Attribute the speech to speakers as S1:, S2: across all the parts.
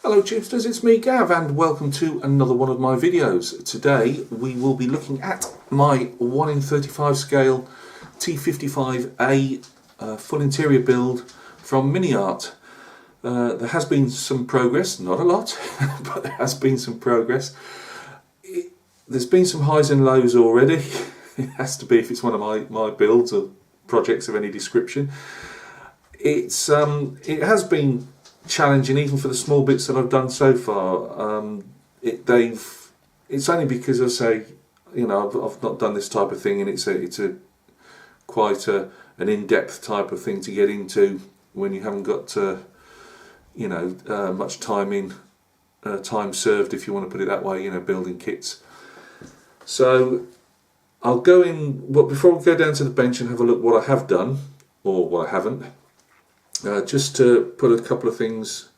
S1: Hello Chipsters, it's me Gav and welcome to another one of my videos. Today we will be looking at my 1 in 35 scale T55A full interior build from MiniArt. There has been some progress, not a lot, but there has been some progress. There's been some highs and lows already. It has to be if it's one of my builds or projects of any description. It has been challenging even for the small bits that I've done so far. It's only because I say, you know, I've not done this type of thing, and it's quite an in-depth type of thing to get into when you haven't got much time served, if you want to put it that way, building kits. So I'll go in, but before we go down to the bench and have a look what I have done or what I haven't. Just to put a couple of things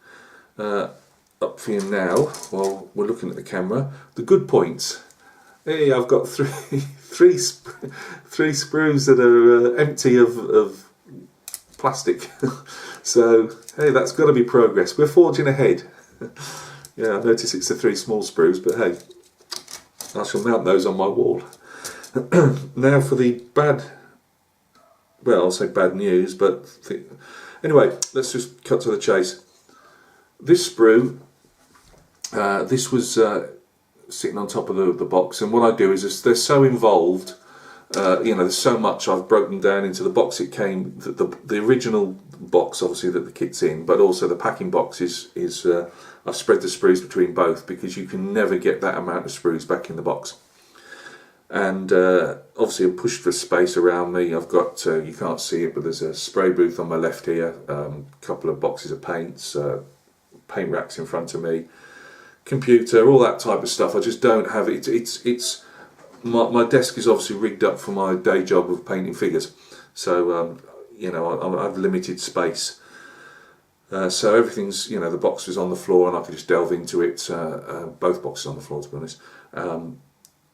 S1: up for you now while we're looking at the camera. The good points. Hey, I've got three screws that are empty of plastic. So hey, that's got to be progress. We're forging ahead. Yeah, I notice it's the 3 small screws, but hey, I shall mount those on my wall. Now for the I'll say bad news, but anyway, let's just cut to the chase. This sprue, this was sitting on top of the box, and what I do is they're so involved, there's so much I've broken down into the box it came, the original box obviously that the kit's in, but also the packing box is I've spread the sprues between both because you can never get that amount of sprues back in the box. And obviously I've pushed for space around me. I've got, you can't see it, but there's a spray booth on my left here, a couple of boxes of paints, paint racks in front of me, computer, all that type of stuff. I just don't have it. My desk is obviously rigged up for my day job of painting figures, so I have limited space. So everything's, the box is on the floor and I can just delve into it, both boxes on the floor to be honest.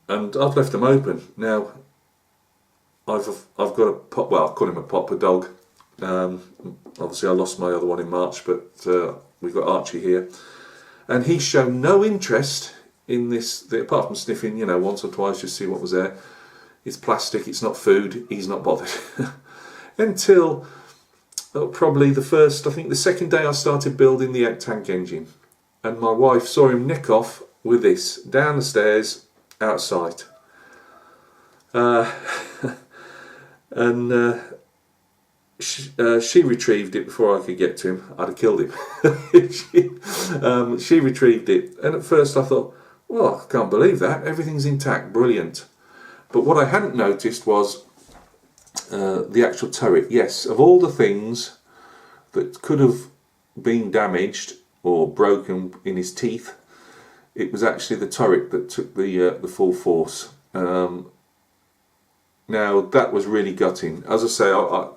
S1: And I've left them open. Now, I've got a pot, well, I call him a pot, a dog. Obviously I lost my other one in March, but we've got Archie here. And he's shown no interest in this, apart from sniffing, once or twice just to see what was there. It's plastic, it's not food, he's not bothered. Until probably the second day I started building the egg tank engine. And my wife saw him nick off with this, down the stairs, out of sight. She retrieved it before I could get to him. I'd have killed him. She retrieved it, and at first I thought, well, I can't believe that, everything's intact, brilliant. But what I hadn't noticed was the actual turret. Yes, of all the things that could have been damaged or broken in his teeth, it was actually the turret that took the full force. Now that was really gutting. As I say, I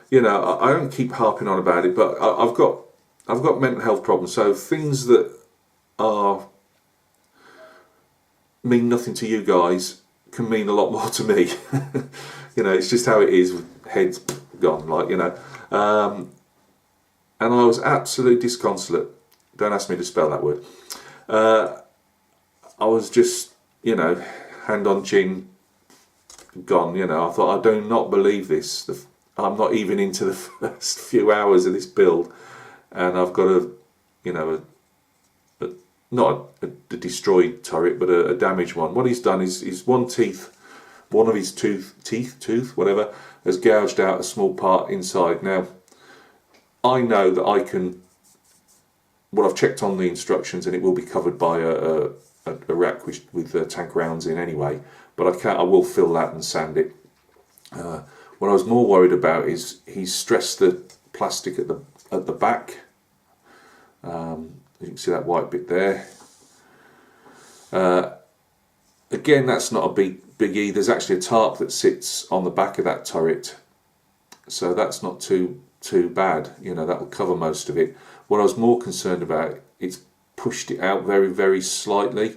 S1: don't keep harping on about it, but I've got mental health problems. So things that mean nothing to you guys can mean a lot more to me. It's just how it is. With heads gone, and I was absolutely disconsolate. Don't ask me to spell that word. I was just, hand on chin, gone. I thought, I do not believe this. I'm not even into the first few hours of this build, and I've got not a destroyed turret, but a damaged one. What he's done is one of his tooth, whatever, has gouged out a small part inside. Now, I know that I can. Well, I've checked on the instructions, and it will be covered by a rack with tank rounds in anyway. But I will fill that and sand it. What I was more worried about is he's stressed the plastic at the back. You can see that white bit there. Again, that's not a biggie. There's actually a tarp that sits on the back of that turret, so that's not too bad. That will cover most of it. What I was more concerned about, it's pushed it out very, very slightly.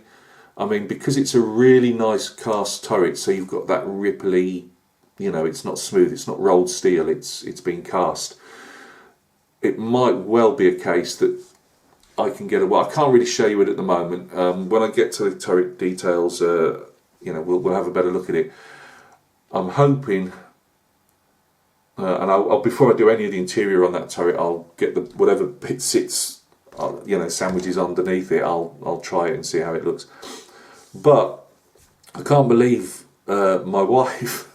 S1: I mean, because it's a really nice cast turret, so you've got that ripply, it's not smooth, it's not rolled steel, it's been cast. It might well be a case that I can get away. I can't really show you it at the moment. When I get to the turret details, you know, we'll have a better look at it. I'm hoping, and I'll before I do any of the interior on that turret, I'll get the whatever bit sits, you know, sandwiches underneath it. I'll try it and see how it looks. But I can't believe my wife.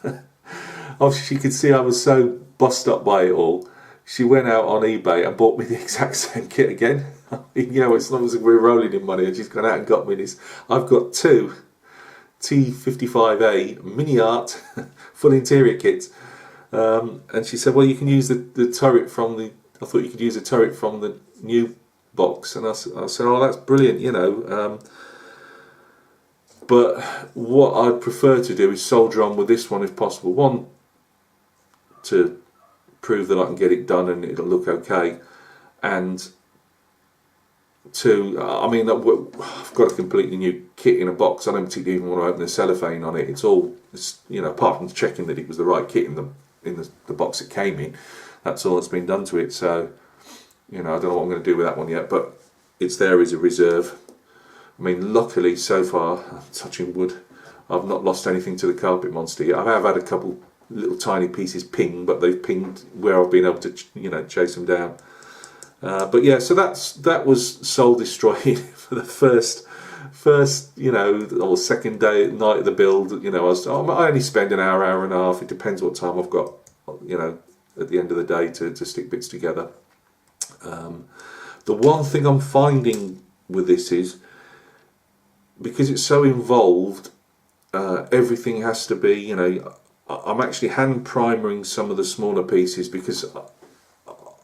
S1: Obviously, she could see I was so bussed up by it all. She went out on eBay and bought me the exact same kit again. You know, it's not as if we're rolling in money, and she's gone out and got me this. I've got two T55A MiniArt full interior kits. And she said, well, you can use the turret from the, I thought you could use the turret from the new box. And I said, oh, that's brilliant, you know. But what I'd prefer to do is solder on with this one if possible. One, to prove that I can get it done and it'll look okay. And two, I mean, I've got a completely new kit in a box. I don't particularly even want to open the cellophane on it. It's all, you know, apart from checking that it was the right kit in the box it came in, that's all that's been done to it. So, you know, I don't know what I'm going to do with that one yet, but it's there as a reserve. I mean, luckily so far, touching wood, I've not lost anything to the carpet monster yet. I have had a couple little tiny pieces ping, but they've pinged where I've been able to, you know, chase them down. But yeah, so that was soul destroying for the first, you know, or second night of the build. You know, I only spend an hour and a half. It depends what time I've got, you know, at the end of the day to stick bits together. The one thing I'm finding with this is, because it's so involved, everything has to be, you know, I'm actually hand primering some of the smaller pieces because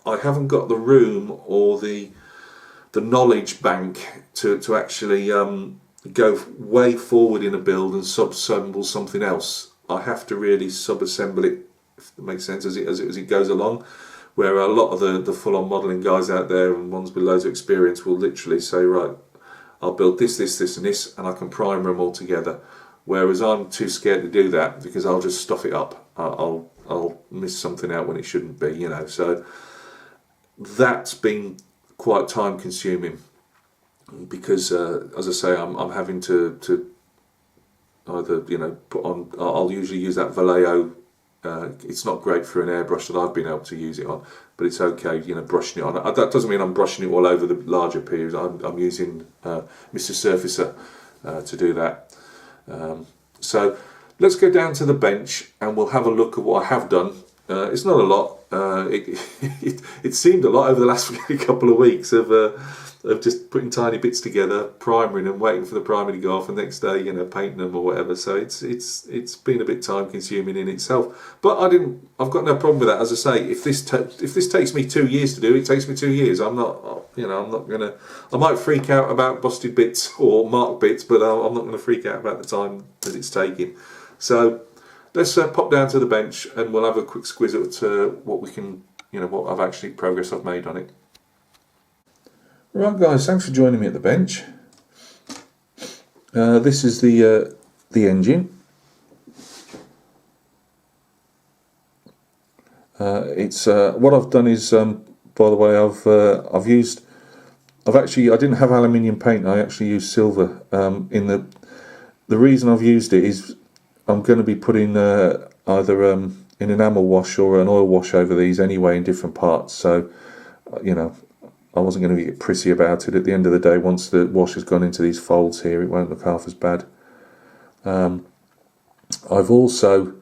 S1: I haven't got the room or the knowledge bank to actually go way forward in a build and sub-assemble something else. I have to really sub-assemble it, if it makes sense, as it goes along. Where a lot of the full-on modelling guys out there and ones with loads of experience will literally say, right, I'll build this, this, this and this, and I can primer them all together. Whereas I'm too scared to do that because I'll just stuff it up. I'll miss something out when it shouldn't be, you know. So that's been quite time consuming because, as I say, I'm having to either, you know, put on. I'll usually use that Vallejo. It's not great for an airbrush that I've been able to use it on, but it's okay, you know, brushing it on. That doesn't mean I'm brushing it all over the larger piece. I'm using Mr. Surfacer to do that. So let's go down to the bench and we'll have a look at what I have done. It's not a lot. It seemed a lot over the last couple of weeks of just putting tiny bits together, primering and waiting for the primer to go off, and the next day, you know, painting them or whatever. So it's been a bit time consuming in itself. But I've got no problem with that. As I say, if this takes me 2 years to do, it takes me 2 years. I'm not, you know, I'm not gonna. I might freak out about busted bits or marked bits, but I'm not going to freak out about the time that it's taking. So let's pop down to the bench and we'll have a quick squiz at what we can, you know, what progress I've made on it. Right, guys, thanks for joining me at the bench. This is the engine. It's what I've done is, by the way, I didn't have aluminium paint. I actually used silver. The reason I've used it is I'm going to be putting either an enamel wash or an oil wash over these anyway in different parts. So, you know, I wasn't going to get prissy about it. At the end of the day, once the wash has gone into these folds here, it won't look half as bad. I've also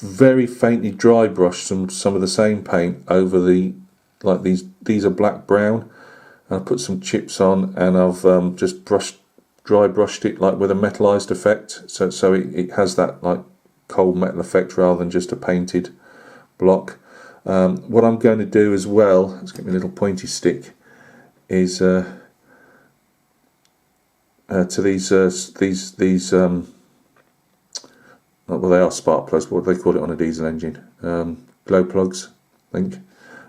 S1: very faintly dry brushed some of the same paint over like these are black brown. I put some chips on and I've just dry brushed it like with a metallized effect, so it has that like cold metal effect rather than just a painted block. What I'm going to do as well, let's get my little pointy stick, is to these well, they are spark plugs, but what do they call it on a diesel engine? Glow plugs, I think.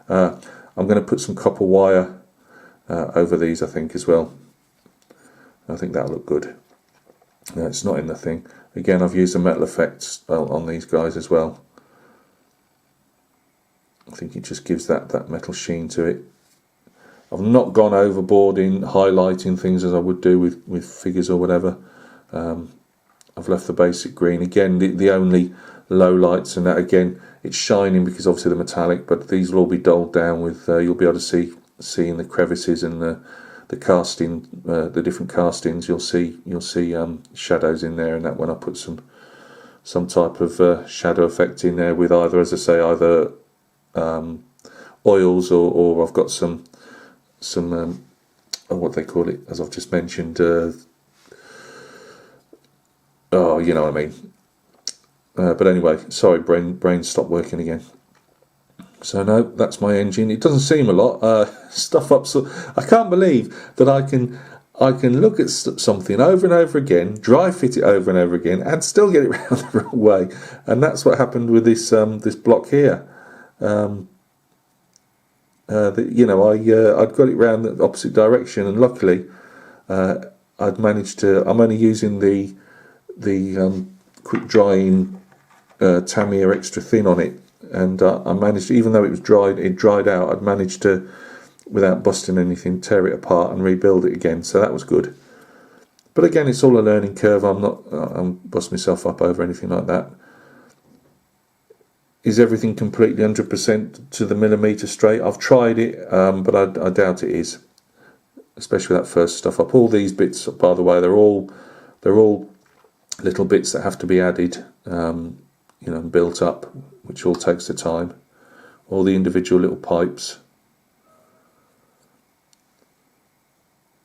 S1: I'm going to put some copper wire over these, I think, as well. I think that'll look good. It's not in the thing. Again, I've used the metal effects on these guys as well. I think it just gives that metal sheen to it. I've not gone overboard in highlighting things as I would do with figures or whatever. I've left the basic green. Again, the only low lights and that, again, it's shining because obviously the metallic, but these will all be dulled down with, you'll be able to see in the crevices and the casting, the different castings, you'll see shadows in there, and that when I put some type of shadow effect in there with either, as I say, either oils or I've got some what they call it, as I've just mentioned, oh, you know what I mean. But anyway, sorry, brain stopped working again. So no, that's my engine. It doesn't seem a lot. Stuff up. So I can't believe that I can look at something over and over again, dry fit it over and over again, and still get it round the wrong way. And that's what happened with this block here. You know, I'd got it round the opposite direction, and luckily I'd managed to. I'm only using the quick drying Tamiya extra thin on it, and I managed, even though it dried out, I'd managed to, without busting anything, tear it apart and rebuild it again. So that was good. But again, it's all a learning curve. I'm busting myself up over anything like that. Is everything completely 100% to the millimetre straight? I've tried it, but I doubt it is, especially that first stuff up. All these bits, by the way, they're all little bits that have to be added, you know, and built up, which all takes the time. All the individual little pipes.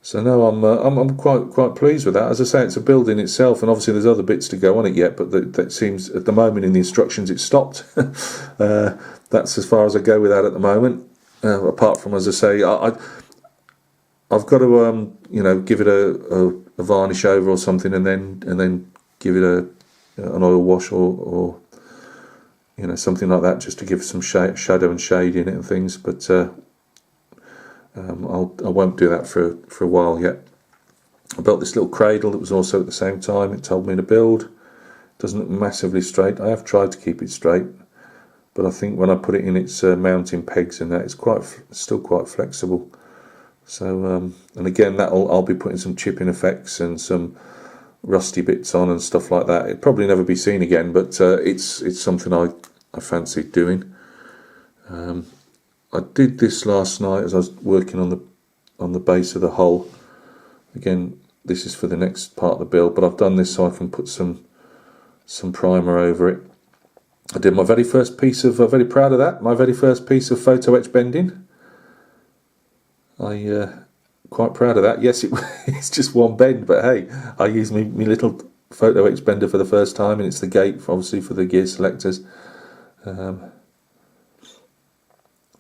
S1: So no, I'm quite pleased with that. As I say, it's a build in itself, and obviously there's other bits to go on it yet, but that seems, at the moment in the instructions, it's stopped. That's as far as I go with that at the moment. Apart from, as I say, I've got to you know, give it a varnish over or something, and then give it an oil wash or you know, something like that, just to give some shadow and shade in it and things. But I won't do that for a while yet. I built this little cradle that was also at the same time it told me to build. Doesn't look massively straight. I have tried to keep it straight, but I think when I put it in its mounting pegs and that, it's still quite flexible. So and again, I'll be putting some chipping effects and some rusty bits on and stuff like that. It'll probably never be seen again, but it's something I fancied doing. I did this last night as I was working on the base of the hull. Again, this is for the next part of the build, but I've done this so I can put some primer over it. I did my very first piece of, very proud of that, my very first piece of photo etch bending. Quite proud of that. Yes, it's just one bend, but hey, I used my little photo etch bender for the first time, and it's the gate, obviously, for the gear selectors.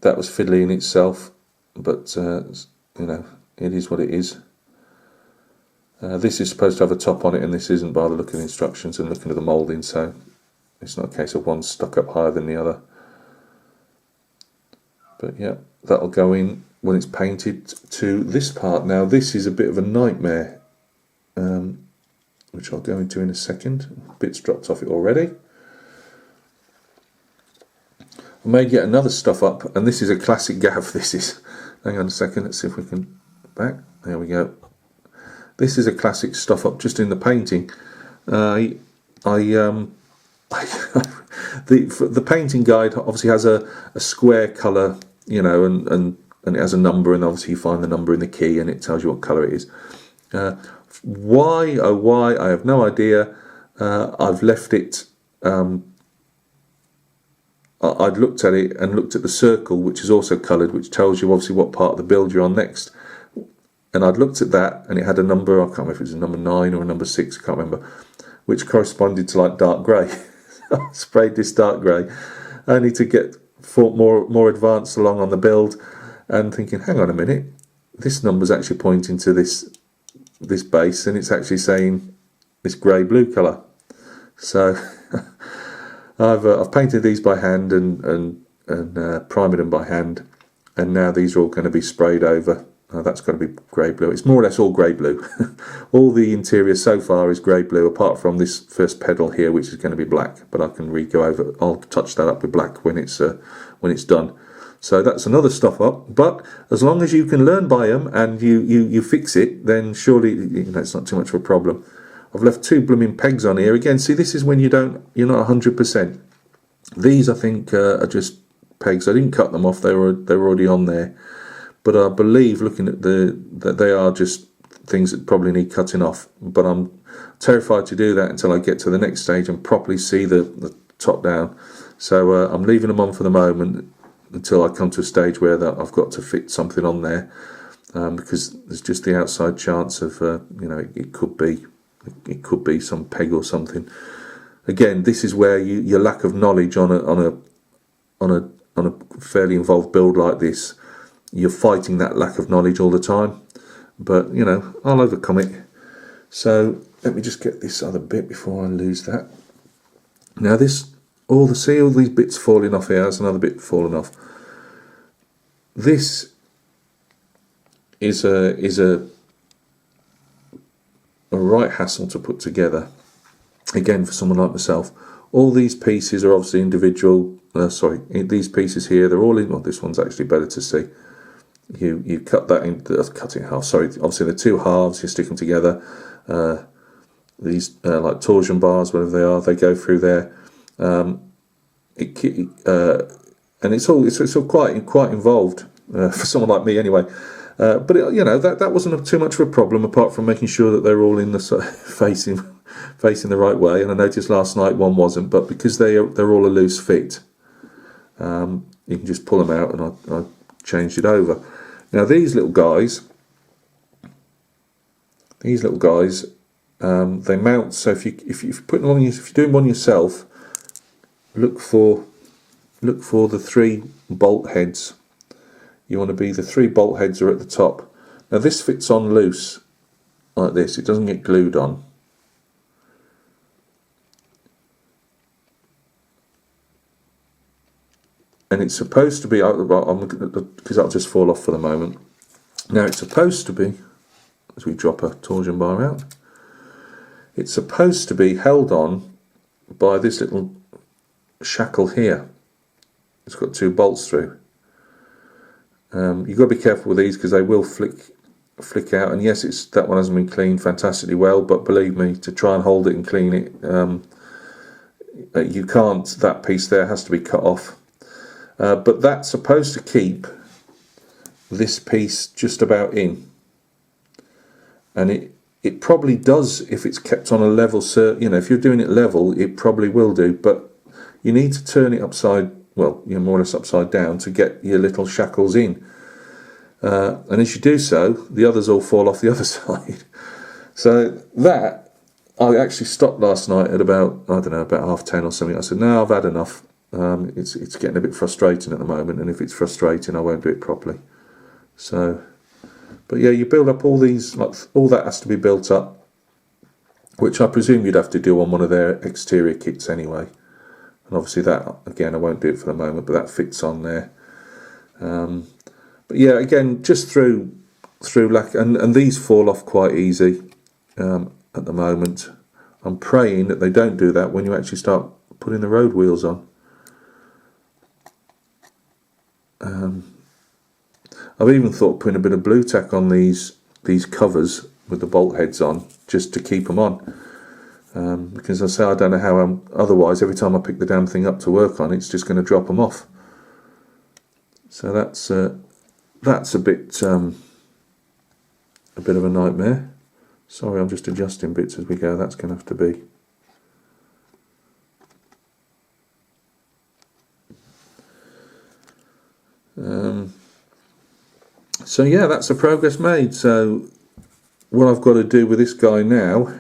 S1: That was fiddly in itself, but you know, it is what it is. This is supposed to have a top on it, and this isn't, by the look of the instructions and looking at the moulding, so it's not a case of one stuck up higher than the other. But yeah, that'll go in when it's painted to this part. Now this is a bit of a nightmare, which I'll go into in a second. Bits dropped off it already. I may get another stuff up, and this is a classic Gav. This is, hang on a second, let's see if we can, back, there we go. This is a classic stuff up just in the painting. The painting guide obviously has a square colour, you know, and it has a number, and obviously you find the number in the key and it tells you what colour it is. Why, oh why, I have no idea. I've left it, I'd looked at it and looked at the circle, which is also coloured, which tells you obviously what part of the build you're on next. And I'd looked at that, and it had a number, I can't remember if it was a number 9 or a number 6, I can't remember, which corresponded to like dark grey. I sprayed this dark grey, only to get more advanced along on the build, and thinking, hang on a minute, this number's actually pointing to this base, and it's actually saying this grey-blue colour. So I've painted these by hand and primed them by hand, and now these are all going to be sprayed over. That's going to be grey-blue. It's more or less all grey-blue. All the interior so far is grey-blue, apart from this first pedal here, which is going to be black. But I can go over. I'll touch that up with black when it's done. So that's another stop up. But as long as you can learn by them and you fix it, then surely it's not too much of a problem. I've left 2 blooming pegs on here again. See, this is when you're not 100%. These I think are just pegs. I didn't cut them off; they were already on there. But I believe, looking at that they are just things that probably need cutting off. But I'm terrified to do that until I get to the next stage and properly see the top down. So I'm leaving them on for the moment until I come to a stage where I've got to fit something on there, because there's just the outside chance of it could be some peg or something. Again, this is where your lack of knowledge on a fairly involved build like this, you're fighting that lack of knowledge all the time. But I'll overcome it. So let me just get this other bit before I lose that. Now all these bits falling off here. There's another bit falling off. This is a right hassle to put together. Again, for someone like myself, all these pieces are obviously individual. These pieces here, they're all in. Well, this one's actually better to see. You cut that in, cut it in half. Sorry, obviously the 2 halves. You stick them together. These like torsion bars, whatever they are, they go through there. And it's all quite involved for someone like me, anyway. But that wasn't too much of a problem, apart from making sure that they're all in the facing the right way. And I noticed last night one wasn't, but because they're all a loose fit, you can just pull them out, and I changed it over. Now these little guys, they mount. So if you're putting them on, if you're doing one yourself, look for the 3 bolt heads. You want to be, the 3 bolt heads are at the top. Now this fits on loose like this. It doesn't get glued on. And it's supposed to be, because that'll just fall off for the moment. Now it's supposed to be, as we drop a torsion bar out, it's supposed to be held on by this little shackle here. It's got 2 bolts through. You've got to be careful with these because they will flick out. And yes, that one hasn't been cleaned fantastically well, but believe me, to try and hold it and clean it, you can't. That piece there has to be cut off. But that's supposed to keep this piece just about in, and it probably does if it's kept on a level. If you're doing it level, it probably will do. But you need to turn it upside, more or less upside down, to get your little shackles in. And as you do so, the others all fall off the other side. So that, I actually stopped last night at about 10:30 or something. I said, no, I've had enough. It's getting a bit frustrating at the moment, and if it's frustrating, I won't do it properly. So, but yeah, you build up all these, all that has to be built up, which I presume you'd have to do on one of their exterior kits anyway. And obviously that, again, I won't do it for the moment, but that fits on there. But yeah, again, just through lack, and these fall off quite easy at the moment. I'm praying that they don't do that when you actually start putting the road wheels on. I've even thought of putting a bit of blue tack on these covers with the bolt heads on, just to keep them on, because I don't know how otherwise every time I pick the damn thing up to work on, it's just going to drop them off. So that's a bit of a nightmare. Sorry, I'm just adjusting bits as we go. That's going to have to be. So yeah, that's the progress made. So what I've got to do with this guy now,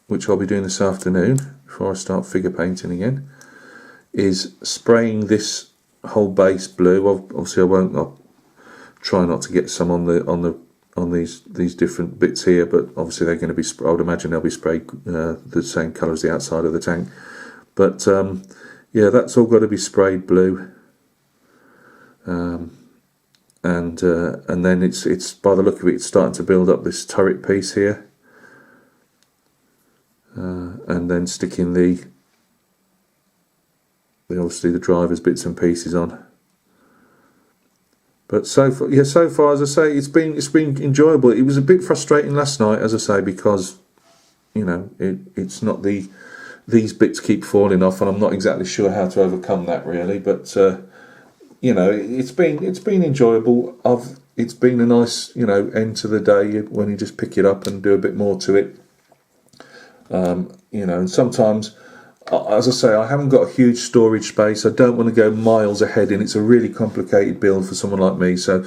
S1: which I'll be doing this afternoon before I start figure painting again, is spraying this whole base blue. Obviously I'll try not to get some on these different bits here, but obviously they're going to be, I would imagine they'll be sprayed the same colour as the outside of the tank. But yeah, that's all got to be sprayed blue. And then it's by the look of it, it's starting to build up this turret piece here, and then sticking the obviously the driver's bits and pieces on. But so far, yeah, so far, as I say, it's been enjoyable. It was a bit frustrating last night, as I say, because you know it's not these bits keep falling off, and I'm not exactly sure how to overcome that really. But you know, it's been enjoyable. It's been a nice, you know, end to the day when you just pick it up and do a bit more to it. You know, and sometimes, as I say, I haven't got a huge storage space. I don't want to go miles ahead, and it's a really complicated build for someone like me. So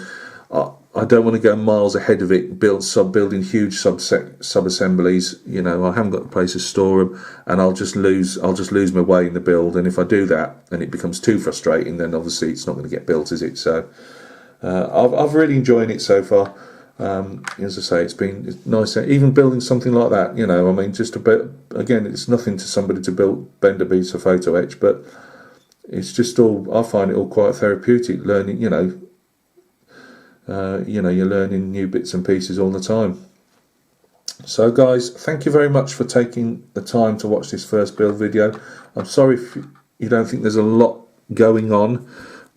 S1: I don't want to go miles ahead of it, building huge sub-assemblies. You know, I haven't got a place to store them, and I'll just lose my way in the build. And if I do that, and it becomes too frustrating, then obviously it's not going to get built, is it? So I've really enjoyed it so far. As I say, it's nice. Even building something like that, you know, I mean, just a bit. Again, it's nothing to somebody to bend a piece of photo etch, but it's just all. I find it all quite therapeutic. Learning, you know, you're learning new bits and pieces all the time. So, guys, thank you very much for taking the time to watch this first build video. I'm sorry if you don't think there's a lot going on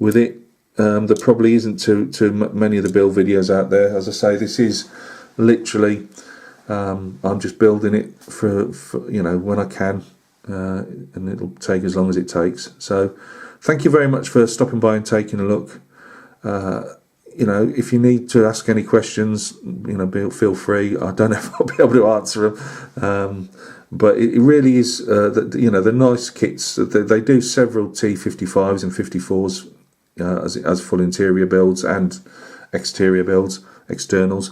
S1: with it. There probably isn't too many of the build videos out there. As I say, this is literally I'm just building it for you know, when I can, and it'll take as long as it takes. So thank you very much for stopping by and taking a look. You know, if you need to ask any questions, you know, feel free. I don't know if I'll be able to answer them, but it really is you know, the nice kits. They do several T55s and 54s. As full interior builds and exterior builds, externals,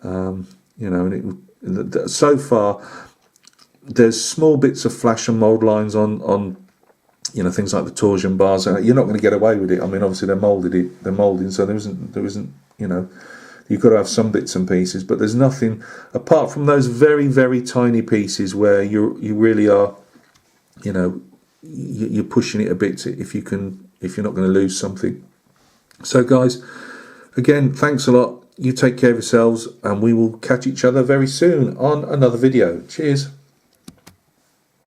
S1: you know, and so far there's small bits of flash and mold lines on you know, things like the torsion bars, and you're not going to get away with it. I mean, obviously they're molding, so there isn't you know, you've got to have some bits and pieces, but there's nothing apart from those very, very tiny pieces where you really are, you know, you're pushing it a bit if you're not going to lose something. So guys, again, thanks a lot. You take care of yourselves, and we will catch each other very soon on another video. Cheers.